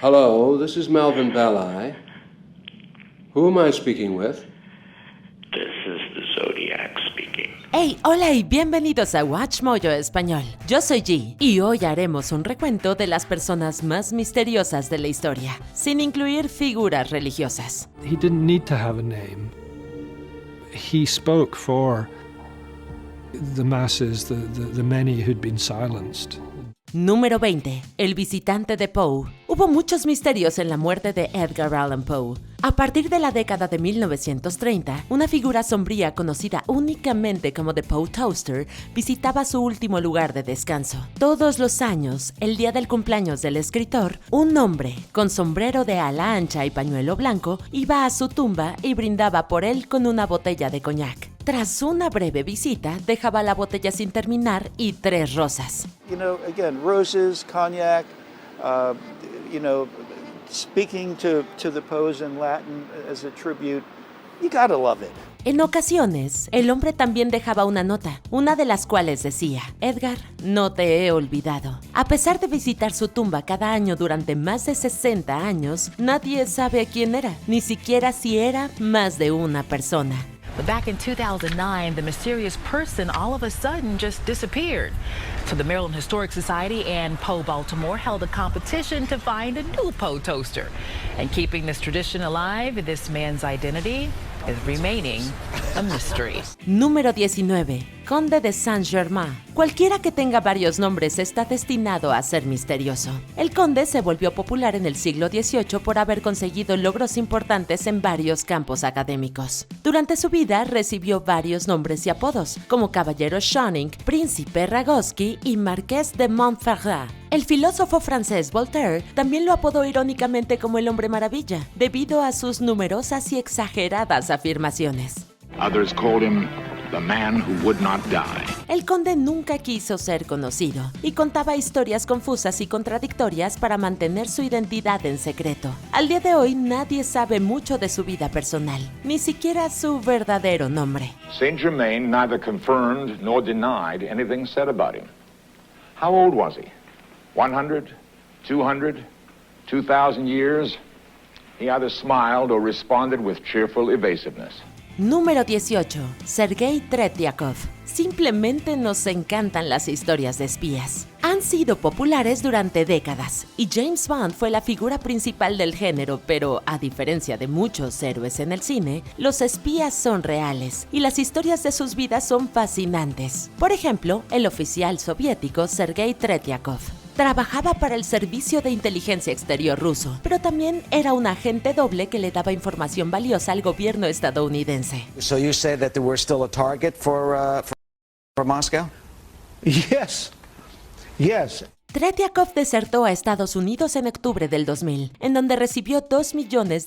Hello, this is Melvin Belli. Who am I speaking with? This is the Zodiac speaking. Hey, hola y bienvenidos a Watch Mojo Español. Yo soy G y hoy haremos un recuento de las personas más misteriosas de la historia, sin incluir figuras religiosas. He didn't need to have a name. He spoke for the masses, the many who'd been silenced. Número 20. El visitante de Poe. Hubo muchos misterios en la muerte de Edgar Allan Poe. A partir de la década de 1930, una figura sombría conocida únicamente como The Poe Toaster visitaba su último lugar de descanso. Todos los años, el día del cumpleaños del escritor, un hombre con sombrero de ala ancha y pañuelo blanco iba a su tumba y brindaba por él con una botella de coñac. Tras una breve visita, dejaba la botella sin terminar y 3 rosas. Again, roses, cognac, speaking to the Poes in Latin as a tribute. You gotta love it. En ocasiones, el hombre también dejaba una nota, una de las cuales decía: Edgar, no te he olvidado. A pesar de visitar su tumba cada año durante más de 60 años, nadie sabe quién era, ni siquiera si era más de una persona. But back in 2009, the mysterious person all of a sudden just disappeared. So the Maryland Historic Society and Poe Baltimore held a competition to find a new Poe toaster. And keeping this tradition alive, this man's identity is remaining a mystery. Número 19. Conde de Saint-Germain. Cualquiera que tenga varios nombres está destinado a ser misterioso. El conde se volvió popular en el siglo XVIII por haber conseguido logros importantes en varios campos académicos. Durante su vida recibió varios nombres y apodos, como Caballero Schoening, Príncipe Ragoski y Marqués de Montferrat. El filósofo francés Voltaire también lo apodó irónicamente como el Hombre Maravilla, debido a sus numerosas y exageradas afirmaciones. Others called him the man who would not die. El conde nunca quiso ser conocido y contaba historias confusas y contradictorias para mantener su identidad en secreto. Al día de hoy nadie sabe mucho de su vida personal, ni siquiera su verdadero nombre. Saint-Germain neither confirmed nor denied anything said about him. How old was he? 100, 200, 2,000 years? He either smiled or responded with cheerful evasiveness. Número 18. Sergei Tretiakov. Simplemente nos encantan las historias de espías. Han sido populares durante décadas y James Bond fue la figura principal del género, pero a diferencia de muchos héroes en el cine, los espías son reales y las historias de sus vidas son fascinantes. Por ejemplo, el oficial soviético Sergei Tretiakov trabajaba para el Servicio de Inteligencia Exterior ruso, pero también era un agente doble que le daba información valiosa al gobierno estadounidense. So you said that they were still a target for Moscow? Yes. Tretiakov desertó a Estados Unidos en octubre del 2000, en donde recibió $2 millones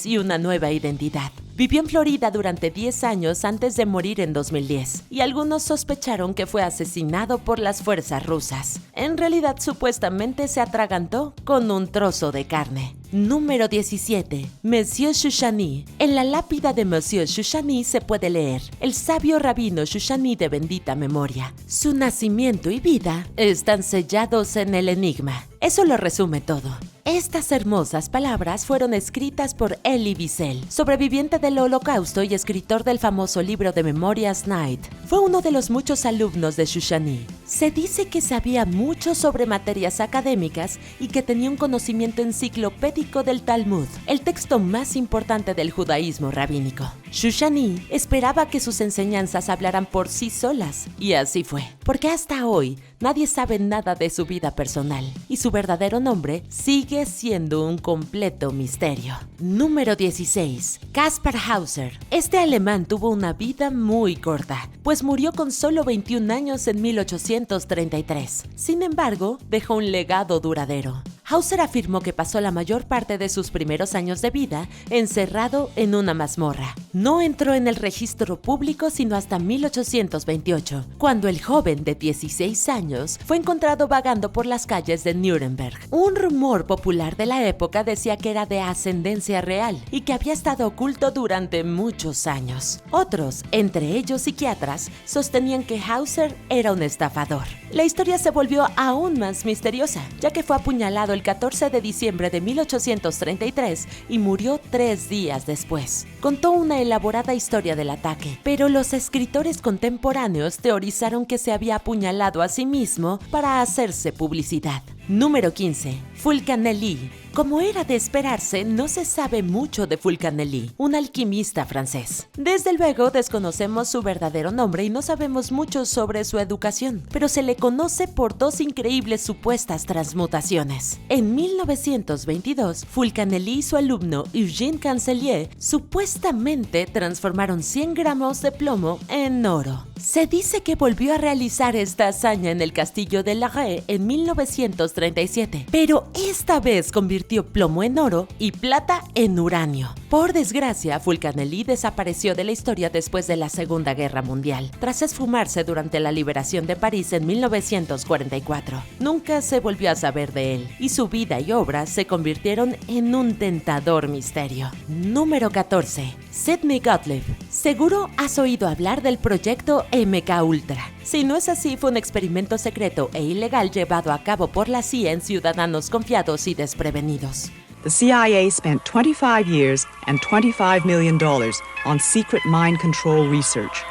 y una nueva identidad. Vivió en Florida durante 10 años antes de morir en 2010, y algunos sospecharon que fue asesinado por las fuerzas rusas. En realidad, supuestamente se atragantó con un trozo de carne. Número 17. Monsieur Shoushani. En la lápida de Monsieur Shoushani se puede leer: el sabio rabino Shoushani de bendita memoria. Su nacimiento y vida están sellados en el enigma. Eso lo resume todo. Estas hermosas palabras fueron escritas por Elie Wiesel, sobreviviente del Holocausto y escritor del famoso libro de memorias Night. Fue uno de los muchos alumnos de Shoushani. Se dice que sabía mucho sobre materias académicas y que tenía un conocimiento enciclopédico del Talmud, el texto más importante del judaísmo rabínico. Shoushani esperaba que sus enseñanzas hablaran por sí solas, y así fue, porque hasta hoy nadie sabe nada de su vida personal, y su verdadero nombre sigue siendo un completo misterio. Número 16. Caspar Hauser. Este alemán tuvo una vida muy corta, pues murió con solo 21 años en 1833. Sin embargo, dejó un legado duradero. Hauser afirmó que pasó la mayor parte de sus primeros años de vida encerrado en una mazmorra. no entró en el registro público sino hasta 1828, cuando el joven de 16 años fue encontrado vagando por las calles de Nuremberg. Un rumor popular de la época decía que era de ascendencia real y que había estado oculto durante muchos años. Otros, entre ellos psiquiatras, sostenían que Hauser era un estafador. La historia se volvió aún más misteriosa, ya que fue apuñalado el 14 de diciembre de 1833 y murió 3 días después. Contó una elaborada historia del ataque, pero los escritores contemporáneos teorizaron que se había apuñalado a sí mismo para hacerse publicidad. Número 15. Fulcanelli. Como era de esperarse, no se sabe mucho de Fulcanelli, un alquimista francés. Desde luego desconocemos su verdadero nombre y no sabemos mucho sobre su educación, pero se le conoce por 2 increíbles supuestas transmutaciones. En 1922, Fulcanelli y su alumno Eugène Cancelier supuestamente transformaron 100 gramos de plomo en oro. Se dice que volvió a realizar esta hazaña en el castillo de La Haye en 1937, pero esta vez convirtió plomo en oro y plata en uranio. Por desgracia, Fulcanelli desapareció de la historia después de la Segunda Guerra Mundial, tras esfumarse durante la liberación de París en 1944. Nunca se volvió a saber de él, y su vida y obras se convirtieron en un tentador misterio. Número 14. Sidney Gottlieb. Seguro has oído hablar del proyecto MK Ultra. Si no es así, fue un experimento secreto e ilegal llevado a cabo por la CIA en ciudadanos confiados y desprevenidos. The CIA spent 25 years and $25 million on secret mind control research.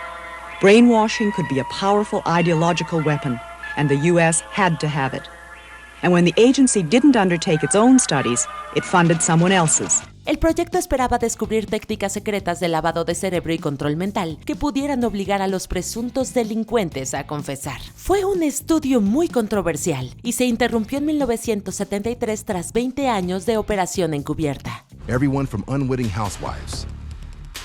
Brainwashing could be a powerful ideological weapon, and the U.S. had to have it. And when the agency didn't undertake its own studies, it funded someone else's. El proyecto esperaba descubrir técnicas secretas de lavado de cerebro y control mental que pudieran obligar a los presuntos delincuentes a confesar. Fue un estudio muy controversial y se interrumpió en 1973 tras 20 años de operación encubierta. Everyone from unwitting housewives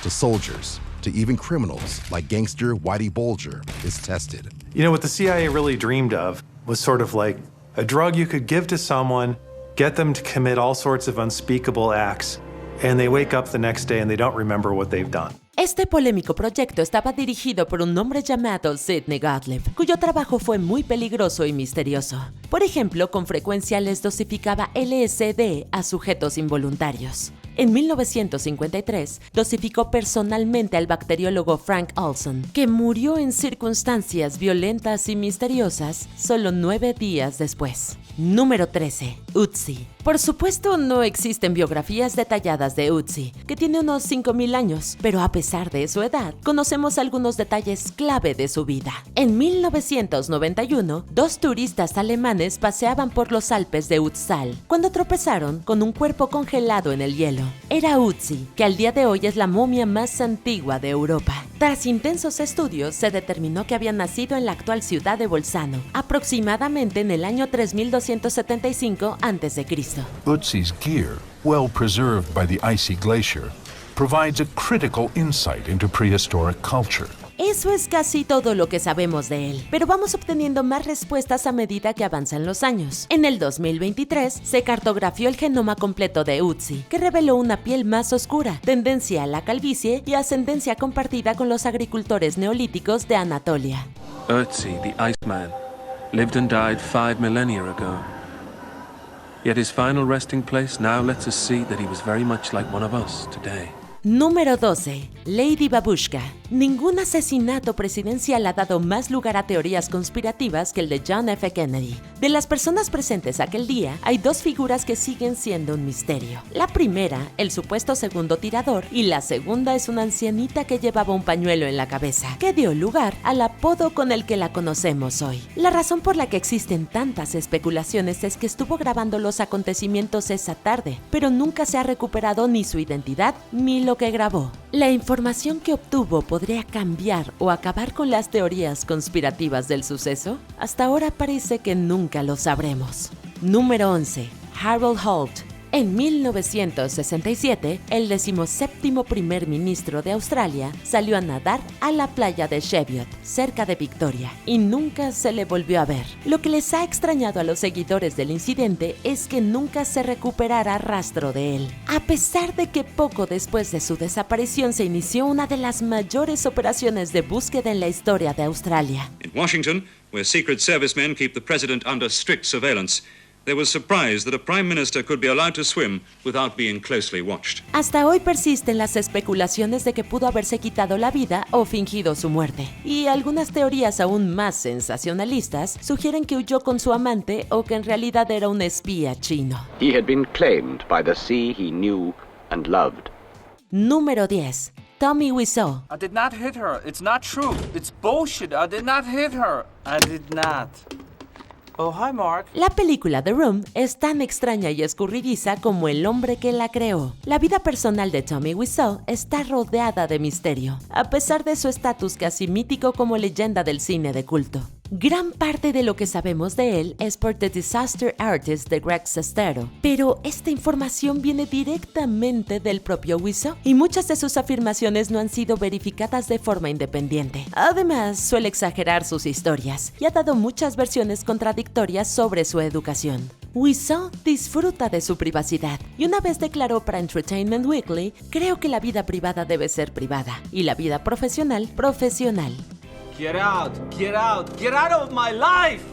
to soldiers to even criminals like gangster Whitey Bulger is tested. You know, what the CIA really dreamed of was sort of like a drug you could give to someone, get them to commit all sorts of unspeakable acts, and they wake up the next day and they don't remember what they've done. Este polémico proyecto estaba dirigido por un hombre llamado Sidney Gottlieb, cuyo trabajo fue muy peligroso y misterioso. Por ejemplo, con frecuencia les dosificaba LSD a sujetos involuntarios. En 1953, dosificó personalmente al bacteriólogo Frank Olson, que murió en circunstancias violentas y misteriosas solo 9 días después. Número 13. Ötzi. Por supuesto, no existen biografías detalladas de Ötzi, que tiene unos 5.000 años, pero a pesar de su edad, conocemos algunos detalles clave de su vida. En 1991, 2 turistas alemanes paseaban por los Alpes de Utzal, cuando tropezaron con un cuerpo congelado en el hielo. Era Ötzi, que al día de hoy es la momia más antigua de Europa. Tras intensos estudios, se determinó que había nacido en la actual ciudad de Bolzano, aproximadamente en el año 3275 a.C. Ötzi's gear, well preserved by the icy glacier, provides a critical insight into prehistoric culture. Eso es casi todo lo que sabemos de él, pero vamos obteniendo más respuestas a medida que avanzan los años. En el 2023 se cartografió el genoma completo de Ötzi, que reveló una piel más oscura, tendencia a la calvicie y ascendencia compartida con los agricultores neolíticos de Anatolia. Ötzi, the Iceman, lived and died 5 millennia ago. Yet his final resting place now lets us see that he was very much like one of us today. Número 12. Lady Babushka. Ningún asesinato presidencial ha dado más lugar a teorías conspirativas que el de John F. Kennedy. De las personas presentes aquel día, hay 2 figuras que siguen siendo un misterio. La primera, el supuesto segundo tirador, y la segunda es una ancianita que llevaba un pañuelo en la cabeza, que dio lugar al apodo con el que la conocemos hoy. La razón por la que existen tantas especulaciones es que estuvo grabando los acontecimientos esa tarde, pero nunca se ha recuperado ni su identidad ni lo que grabó. La información que obtuvo podría cambiar o acabar con las teorías conspirativas del suceso. Hasta ahora parece que nunca lo sabremos. Número 11. Harold Holt. En 1967, el 17º primer ministro de Australia salió a nadar a la playa de Cheviot, cerca de Victoria, y nunca se le volvió a ver. Lo que les ha extrañado a los seguidores del incidente es que nunca se recuperara rastro de él, a pesar de que poco después de su desaparición se inició una de las mayores operaciones de búsqueda en la historia de Australia. In Washington, where Secret Servicemen keep the president under strict surveillance, they were surprised that a prime minister could be allowed to swim without being closely watched. Hasta hoy persisten las especulaciones de que pudo haberse quitado la vida o fingido su muerte, y algunas teorías aún más sensacionalistas sugieren que huyó con su amante o que en realidad era un espía chino. He had been claimed by the sea he knew and loved. Número 10. Tommy Wiseau. I did not hit her. It's not true. It's bullshit. I did not hit her. I did not. Oh, hi, Mark. La película The Room es tan extraña y escurridiza como el hombre que la creó. La vida personal de Tommy Wiseau está rodeada de misterio, a pesar de su estatus casi mítico como leyenda del cine de culto. Gran parte de lo que sabemos de él es por The Disaster Artist de Greg Sestero, pero esta información viene directamente del propio Wiseau y muchas de sus afirmaciones no han sido verificadas de forma independiente. Además, suele exagerar sus historias y ha dado muchas versiones contradictorias sobre su educación. Wiseau disfruta de su privacidad y una vez declaró para Entertainment Weekly: "Creo que la vida privada debe ser privada y la vida profesional, profesional". Get out, get out, get out of my life.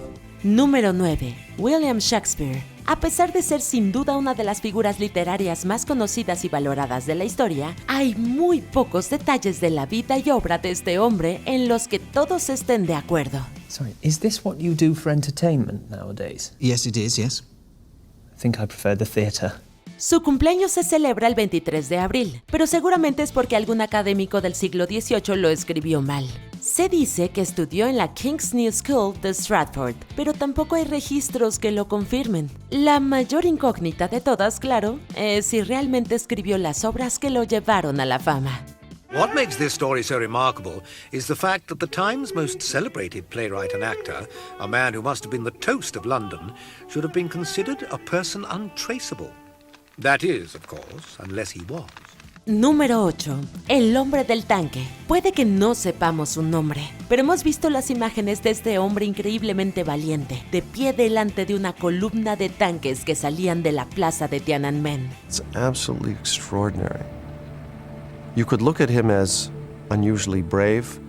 Número 9. William Shakespeare. A pesar de ser sin duda una de las figuras literarias más conocidas y valoradas de la historia, hay muy pocos detalles de la vida y obra de este hombre en los que todos estén de acuerdo. Sorry, is this what you do for entertainment nowadays? Yes, it is, yes. I think I prefer the theatre. Su cumpleaños se celebra el 23 de abril, pero seguramente es porque algún académico del siglo XVIII lo escribió mal. Se dice que estudió en la King's New School de Stratford, pero tampoco hay registros que lo confirmen. La mayor incógnita de todas, claro, es si realmente escribió las obras que lo llevaron a la fama. What makes this story so remarkable is the fact that the Times' most celebrated playwright and actor, a man who must have been the toast of London, should have been considered a person untraceable. That is, of course, unless he was. Número 8. El hombre del tanque. Puede que no sepamos su nombre, pero hemos visto las imágenes de este hombre increíblemente valiente, de pie delante de una columna de tanques que salían de la plaza de Tiananmen. It's absolutely extraordinary. You could look at him as unusually brave,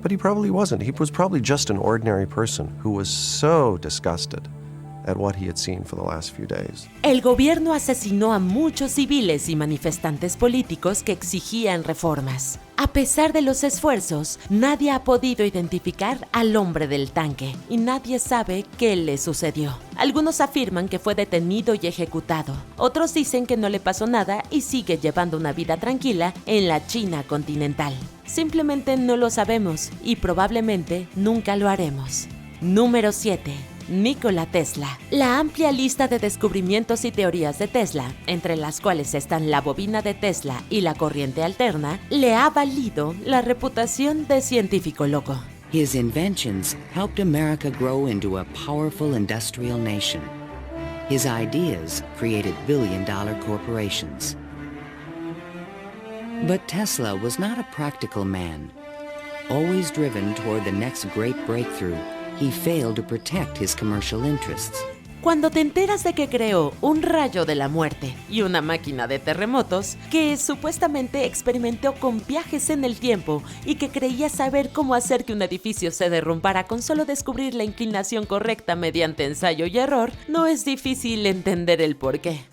but he probably wasn't. He was probably just an ordinary person who was so disgusted at what he had seen for the last few days. El gobierno asesinó a muchos civiles y manifestantes políticos que exigían reformas. A pesar de los esfuerzos, nadie ha podido identificar al hombre del tanque y nadie sabe qué le sucedió. Algunos afirman que fue detenido y ejecutado. Otros dicen que no le pasó nada y sigue llevando una vida tranquila en la China continental. Simplemente no lo sabemos y probablemente nunca lo haremos. Número 7. Nikola Tesla. La amplia lista de descubrimientos y teorías de Tesla, entre las cuales están la bobina de Tesla y la corriente alterna, le ha valido la reputación de científico loco. His inventions helped America grow into a powerful industrial nation. His ideas created billion-dollar corporations. But Tesla was not a practical man. Always driven toward the next great breakthrough, he failed to protect his commercial interests. Cuando te enteras de que creó un rayo de la muerte y una máquina de terremotos, que supuestamente experimentó con viajes en el tiempo y que creía saber cómo hacer que un edificio se derrumbara con solo descubrir la inclinación correcta mediante ensayo y error, no es difícil entender el porqué.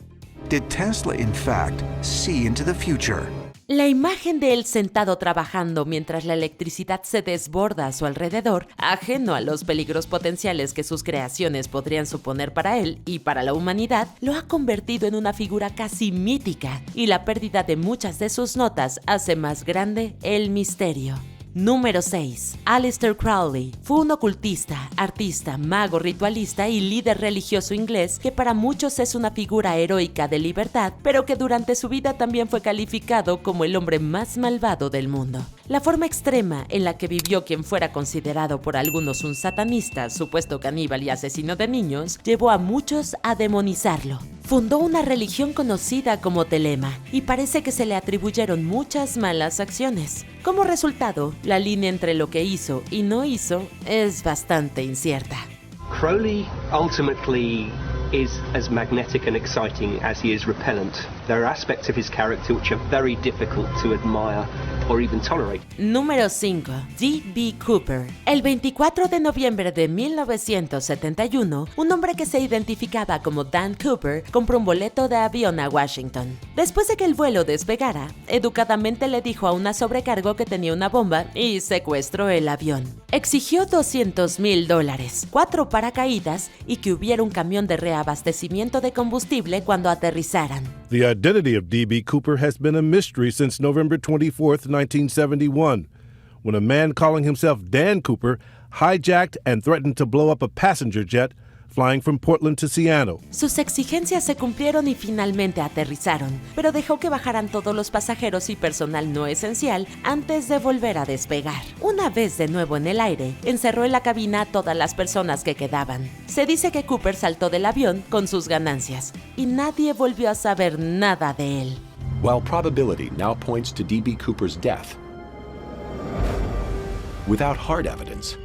Did Tesla, in fact, see into the future? La imagen de él sentado trabajando mientras la electricidad se desborda a su alrededor, ajeno a los peligros potenciales que sus creaciones podrían suponer para él y para la humanidad, lo ha convertido en una figura casi mítica, y la pérdida de muchas de sus notas hace más grande el misterio. Número 6. Aleister Crowley fue un ocultista, artista, mago ritualista y líder religioso inglés que para muchos es una figura heroica de libertad, pero que durante su vida también fue calificado como el hombre más malvado del mundo. La forma extrema en la que vivió quien fuera considerado por algunos un satanista, supuesto caníbal y asesino de niños, llevó a muchos a demonizarlo. Fundó una religión conocida como Telema y parece que se le atribuyeron muchas malas acciones. Como resultado, la línea entre lo que hizo y no hizo es bastante incierta. Crowley ultimately is as magnetic and exciting as he is repellent. There are aspects of his character which are very difficult to admire or even tolerate. Número 5. D.B. Cooper. El 24 de noviembre de 1971, un hombre que se identificaba como Dan Cooper compró un boleto de avión a Washington. Después de que el vuelo despegara, educadamente le dijo a una sobrecargo que tenía una bomba y secuestró el avión. Exigió $200,000, 4 paracaídas y que hubiera un camión de reabastecimiento de combustible cuando aterrizaran. The identity of D.B. Cooper has been a mystery since November 24th, 1971, when a man calling himself Dan Cooper hijacked and threatened to blow up a passenger jet flying from Portland to Seattle. Sus exigencias se cumplieron y finalmente aterrizaron, pero dejó que bajaran todos los pasajeros y personal no esencial antes de volver a despegar. Una vez de nuevo en el aire, encerró en la cabina a todas las personas que quedaban. Se dice que Cooper saltó del avión con sus ganancias y nadie volvió a saber nada de él. While probability now points to D.B. Cooper's death, without hard evidence,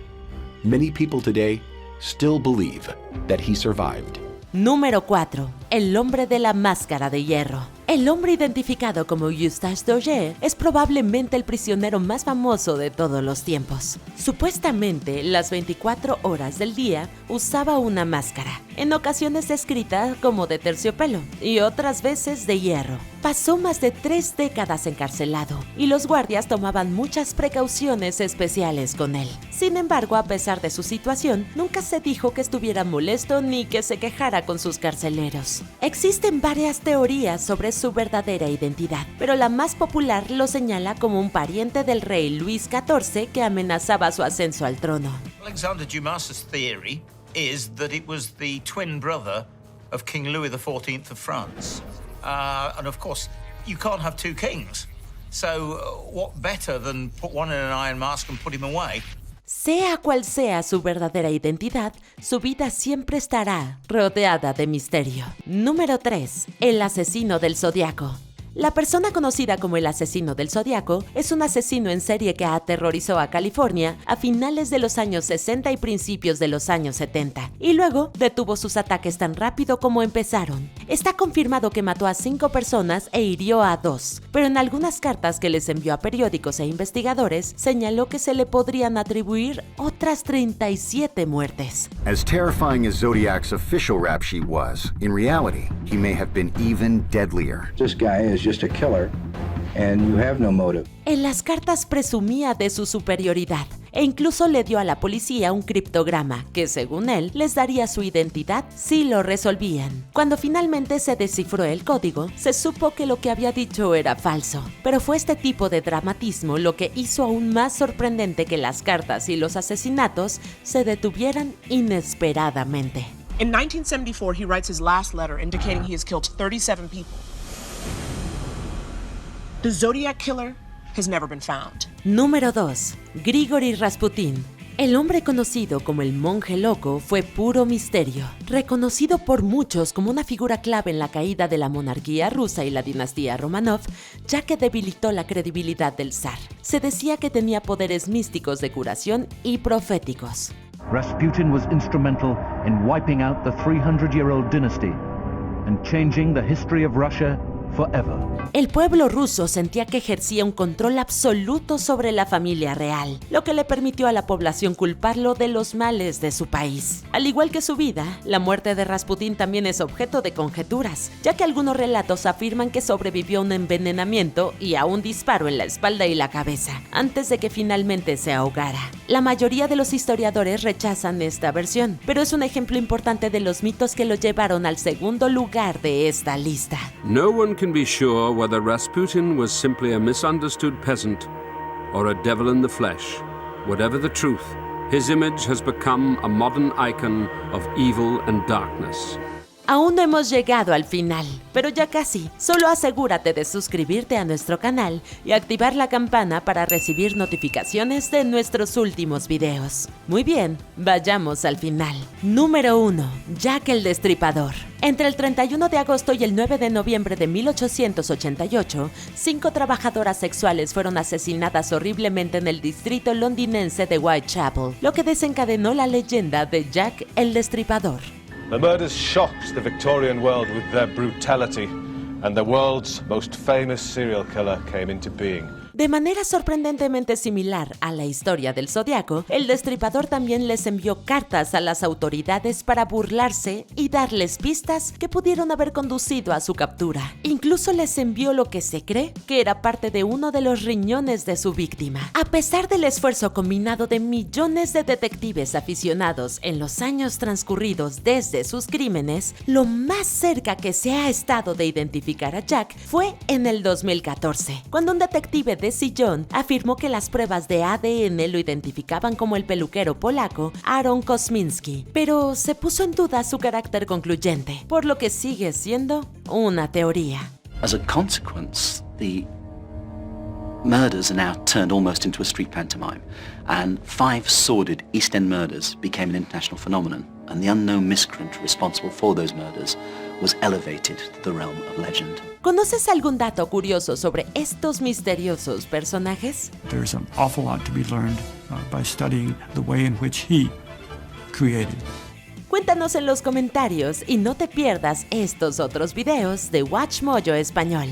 many people today still believe that he survived. Número 4. El hombre de la máscara de hierro. El hombre identificado como Eustache Dauger es probablemente el prisionero más famoso de todos los tiempos. Supuestamente, las 24 horas del día usaba una máscara, en ocasiones descrita como de terciopelo y otras veces de hierro. Pasó más de 3 décadas encarcelado y los guardias tomaban muchas precauciones especiales con él. Sin embargo, a pesar de su situación, nunca se dijo que estuviera molesto ni que se quejara con sus carceleros. Existen varias teorías sobre su verdadera identidad, pero la más popular lo señala como un pariente del rey Luis XIV que amenazaba su ascenso al trono. Alexander Dumas's theory is that it was the twin brother of King Louis XIV of France. And of course, you can't have two kings. So what better than put one in an iron mask and put him away? Sea cual sea su verdadera identidad, su vida siempre estará rodeada de misterio. Número 3. El asesino del Zodiaco. La persona conocida como el asesino del Zodiaco es un asesino en serie que aterrorizó a California a finales de los años 60 y principios de los años 70, y luego detuvo sus ataques tan rápido como empezaron. Está confirmado que mató a 5 personas e hirió a 2, pero en algunas cartas que les envió a periódicos e investigadores señaló que se le podrían atribuir otras 37 muertes. As terrifying as Zodiac's official rap sheet was, in reality, he may have been even deadlier. This guy is just a killer, and you have no motive. En las cartas presumía de su superioridad e incluso le dio a la policía un criptograma que, según él, les daría su identidad si lo resolvían. Cuando finalmente se descifró el código, se supo que lo que había dicho era falso. Pero fue este tipo de dramatismo lo que hizo aún más sorprendente que las cartas y los asesinatos se detuvieran inesperadamente. In 1974, he writes his last letter indicating he has killed 37 people. The Zodiac Killer has never been found. Número 2. Grigori Rasputin. El hombre conocido como el monje loco fue puro misterio, reconocido por muchos como una figura clave en la caída de la monarquía rusa y la dinastía Romanov, ya que debilitó la credibilidad del zar. Se decía que tenía poderes místicos de curación y proféticos. Rasputin was instrumental in wiping out the 300-year-old dynasty and changing the history of Russia forever. El pueblo ruso sentía que ejercía un control absoluto sobre la familia real, lo que le permitió a la población culparlo de los males de su país. Al igual que su vida, la muerte de Rasputin también es objeto de conjeturas, ya que algunos relatos afirman que sobrevivió a un envenenamiento y a un disparo en la espalda y la cabeza, antes de que finalmente se ahogara. La mayoría de los historiadores rechazan esta versión, pero es un ejemplo importante de los mitos que lo llevaron al segundo lugar de esta lista. No one can be sure whether Rasputin was simply a misunderstood peasant or a devil in the flesh. Whatever the truth, his image has become a modern icon of evil and darkness. Aún no hemos llegado al final, pero ya casi. Solo asegúrate de suscribirte a nuestro canal y activar la campana para recibir notificaciones de nuestros últimos videos. Muy bien, vayamos al final. Número 1. Jack el Destripador. Entre el 31 de agosto y el 9 de noviembre de 1888, 5 trabajadoras sexuales fueron asesinadas horriblemente en el distrito londinense de Whitechapel, lo que desencadenó la leyenda de Jack el Destripador. The murders shocked the Victorian world with their brutality, and the world's most famous serial killer came into being. De manera sorprendentemente similar a la historia del Zodiaco, el Destripador también les envió cartas a las autoridades para burlarse y darles pistas que pudieron haber conducido a su captura. Incluso les envió lo que se cree que era parte de uno de los riñones de su víctima. A pesar del esfuerzo combinado de millones de detectives aficionados en los años transcurridos desde sus crímenes, lo más cerca que se ha estado de identificar a Jack fue en el 2014, cuando un detective de Sillón afirmó que las pruebas de ADN lo identificaban como el peluquero polaco Aaron Kosminski, pero se puso en duda su carácter concluyente, por lo que sigue siendo una teoría. As a consequence, the murders are now turned almost into a street pantomime, and 5 sordid East End murders became an international phenomenon, and the unknown miscreant responsible for those murders was elevated to the realm of legend. ¿Conoces algún dato curioso sobre estos misteriosos personajes? There's an awful lot to be learned by studying the way in which he created. Cuéntanos en los comentarios y no te pierdas estos otros videos de WatchMojo Español.